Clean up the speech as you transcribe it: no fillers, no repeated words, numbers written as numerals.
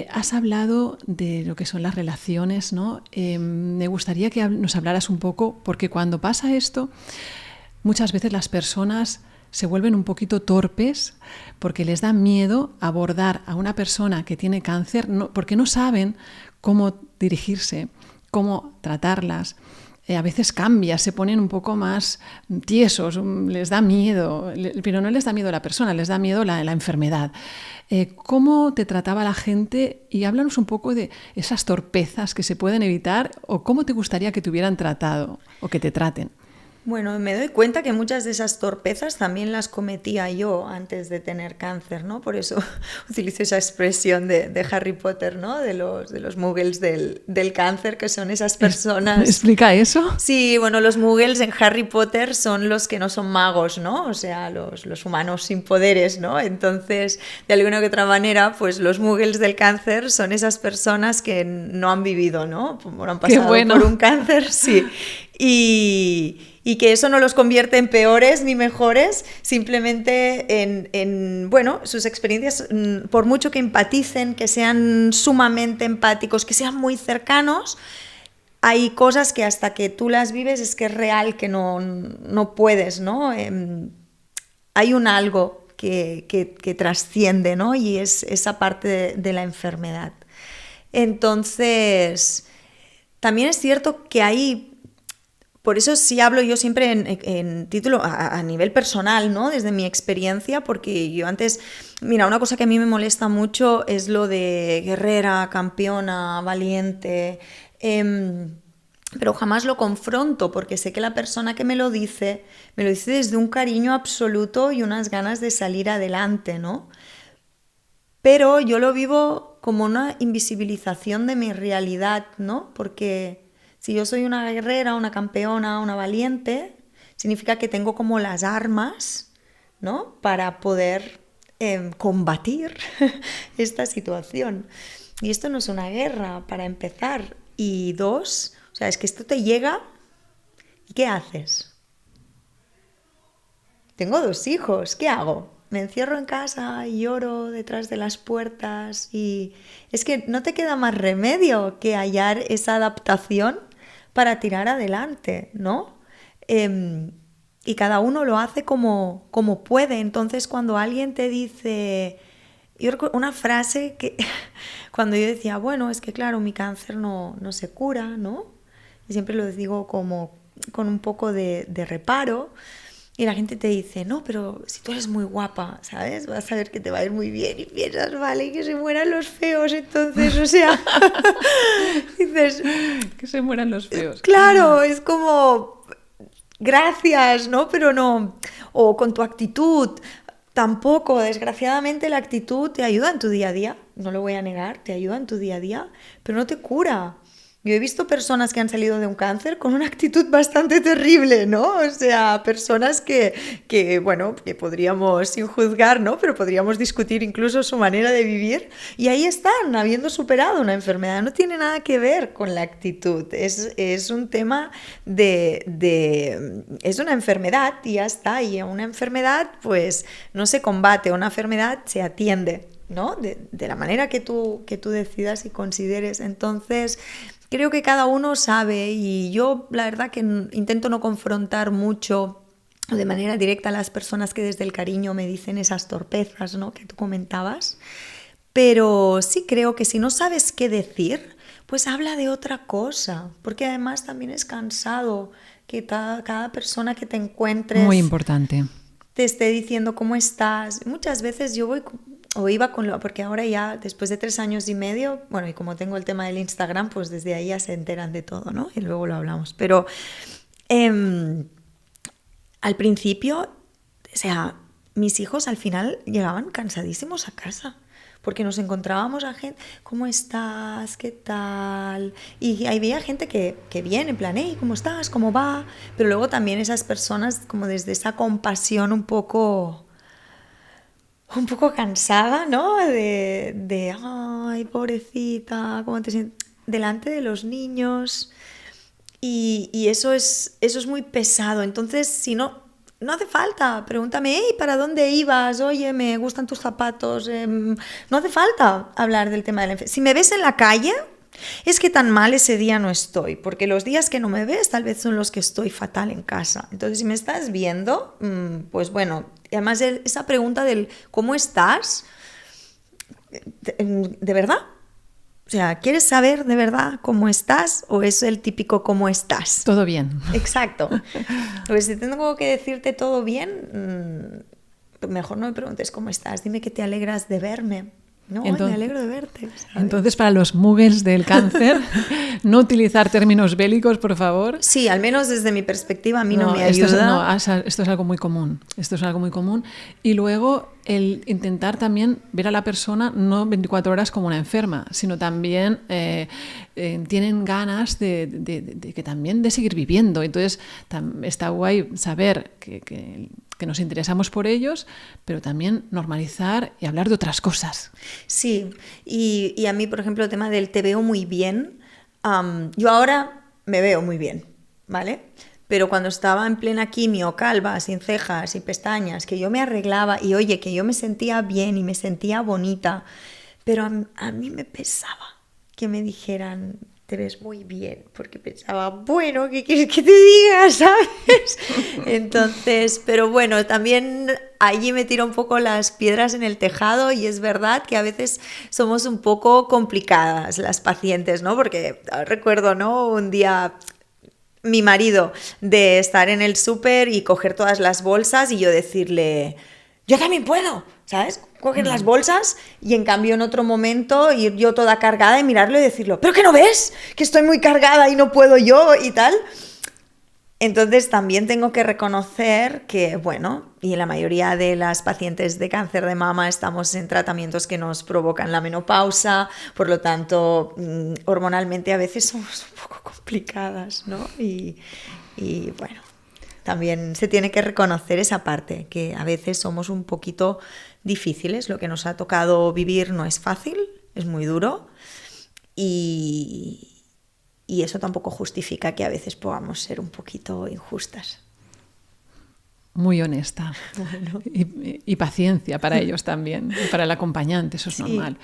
Has hablado de lo que son las relaciones, ¿no? Me gustaría que nos hablaras un poco, porque cuando pasa esto, muchas veces las personas se vuelven un poquito torpes porque les da miedo abordar a una persona que tiene cáncer, porque no saben cómo dirigirse, cómo tratarlas. A veces cambia, se ponen un poco más tiesos, les da miedo, pero no les da miedo a la persona, les da miedo la enfermedad. ¿Cómo te trataba la gente? Y háblanos un poco de esas torpezas que se pueden evitar o cómo te gustaría que te hubieran tratado o que te traten. Bueno, me doy cuenta que muchas de esas torpezas también las cometía yo antes de tener cáncer, ¿no? Por eso utilizo esa expresión de Harry Potter, ¿no? De los muggles del cáncer, que son esas personas... ¿Explica eso? Sí, bueno, los muggles en Harry Potter son los que no son magos, ¿no? O sea, los humanos sin poderes, ¿no? Entonces, de alguna u otra manera, pues los muggles del cáncer son esas personas que no han vivido, ¿no? Bueno, han pasado por un cáncer, sí. Y que eso no los convierte en peores ni mejores, simplemente en bueno, sus experiencias, por mucho que empaticen, que sean sumamente empáticos, que sean muy cercanos, hay cosas que hasta que tú las vives es que es real que no puedes, ¿no? Hay un algo que trasciende, ¿no? Y es esa parte de la enfermedad. Entonces, también es cierto que hay... Por eso sí hablo yo siempre en título a nivel personal, ¿no? Desde mi experiencia, porque yo antes... Mira, una cosa que a mí me molesta mucho es lo de guerrera, campeona, valiente... pero jamás lo confronto porque sé que la persona que me lo dice desde un cariño absoluto y unas ganas de salir adelante, ¿no? Pero yo lo vivo como una invisibilización de mi realidad, ¿no? Porque si yo soy una guerrera, una campeona, una valiente, significa que tengo como las armas, ¿no? Para poder combatir esta situación. Y esto no es una guerra, para empezar. Y dos, o sea, es que esto te llega y ¿qué haces? Tengo 2 hijos, ¿qué hago? Me encierro en casa y lloro detrás de las puertas y es que no te queda más remedio que hallar esa adaptación para tirar adelante, ¿no? Y cada uno lo hace como puede. Entonces, cuando alguien te dice... Yo recuerdo una frase que cuando yo decía, bueno, es que claro, mi cáncer no se cura, ¿no? Y siempre lo digo como con un poco de reparo. Y la gente te dice, no, pero si tú eres muy guapa, ¿sabes? Vas a ver que te va a ir muy bien. Y piensas, vale, que se mueran los feos, entonces, o sea... dices... Que se mueran los feos. Claro, es como... Gracias, ¿no? Pero no... O con tu actitud... Tampoco, desgraciadamente la actitud te ayuda en tu día a día, no lo voy a negar, te ayuda en tu día a día, pero no te cura. Yo he visto personas que han salido de un cáncer con una actitud bastante terrible, ¿no? O sea, personas bueno, que podríamos, sin juzgar, ¿no? Pero podríamos discutir incluso su manera de vivir y ahí están, habiendo superado una enfermedad. No tiene nada que ver con la actitud, es un tema es una enfermedad y ya está. Y a una enfermedad, pues, no se combate, a una enfermedad se atiende, ¿no? De la manera que tú decidas y consideres. Entonces... Creo que cada uno sabe y yo la verdad que intento no confrontar mucho de manera directa a las personas que desde el cariño me dicen esas torpezas, ¿no? Que tú comentabas. Pero sí creo que si no sabes qué decir, pues habla de otra cosa, porque además también es cansado que cada persona que te encuentres... Muy importante. Te esté diciendo cómo estás. Muchas veces yo voy... O iba porque ahora ya después de 3 años y medio, bueno, y como tengo el tema del Instagram, pues desde ahí ya se enteran de todo, ¿no? Y luego lo hablamos. Pero al principio, o sea, mis hijos al final llegaban cansadísimos a casa. Porque nos encontrábamos a gente, ¿cómo estás? ¿Qué tal? Y ahí veía gente que viene, en plan, hey, ¿cómo estás? ¿Cómo va? Pero luego también esas personas como desde esa compasión un poco cansada, ¿no? Ay, pobrecita, ¿cómo te sientes? Delante de los niños. Y eso es muy pesado. Entonces, si no no hace falta, pregúntame, hey, ¿para dónde ibas? Oye, me gustan tus zapatos. No hace falta hablar del tema de la enfermedad. Si me ves en la calle, es que tan mal ese día no estoy, porque los días que no me ves tal vez son los que estoy fatal en casa. Entonces, si me estás viendo, pues bueno, y además esa pregunta del ¿cómo estás? ¿De verdad? O sea, ¿quieres saber de verdad cómo estás o es el típico cómo estás? Todo bien. Exacto. Pues si tengo que decirte todo bien, mejor no me preguntes cómo estás, dime que te alegras de verme. No, entonces, me alegro de verte. ¿Sabes? Entonces, para los muggles del cáncer, no utilizar términos bélicos, por favor. Sí, al menos desde mi perspectiva a mí no me ayuda. Esto es algo muy común. Esto es algo muy común. Y luego el intentar también ver a la persona no 24 horas como una enferma, sino también tienen ganas de que también de seguir viviendo. Entonces, está guay saber que nos interesamos por ellos, pero también normalizar y hablar de otras cosas. Sí, y a mí, por ejemplo, el tema del te veo muy bien, yo ahora me veo muy bien, ¿vale? Pero cuando estaba en plena quimio, calva, sin cejas y pestañas, que yo me arreglaba y oye, que yo me sentía bien y me sentía bonita, pero a mí me pesaba que me dijeran te ves muy bien, porque pensaba, bueno, ¿qué quieres que te diga? ¿Sabes? Entonces, pero bueno, también allí me tiro un poco las piedras en el tejado y es verdad que a veces somos un poco complicadas las pacientes, ¿no? Porque recuerdo, ¿no? Un día mi marido de estar en el súper y coger todas las bolsas y yo decirle, yo también puedo, ¿sabes? Coger las bolsas y en cambio en otro momento ir yo toda cargada y mirarlo y decirlo, ¿pero qué no ves? Que estoy muy cargada y no puedo yo y tal. Entonces también tengo que reconocer que, bueno, y en la mayoría de las pacientes de cáncer de mama estamos en tratamientos que nos provocan la menopausa, por lo tanto, hormonalmente a veces somos un poco complicadas, ¿no? Y bueno, también se tiene que reconocer esa parte, que a veces somos un poquito difíciles, lo que nos ha tocado vivir no es fácil, es muy duro y eso tampoco justifica que a veces podamos ser un poquito injustas. Muy honesta. Bueno. Y paciencia para ellos también, y para el acompañante, eso es normal.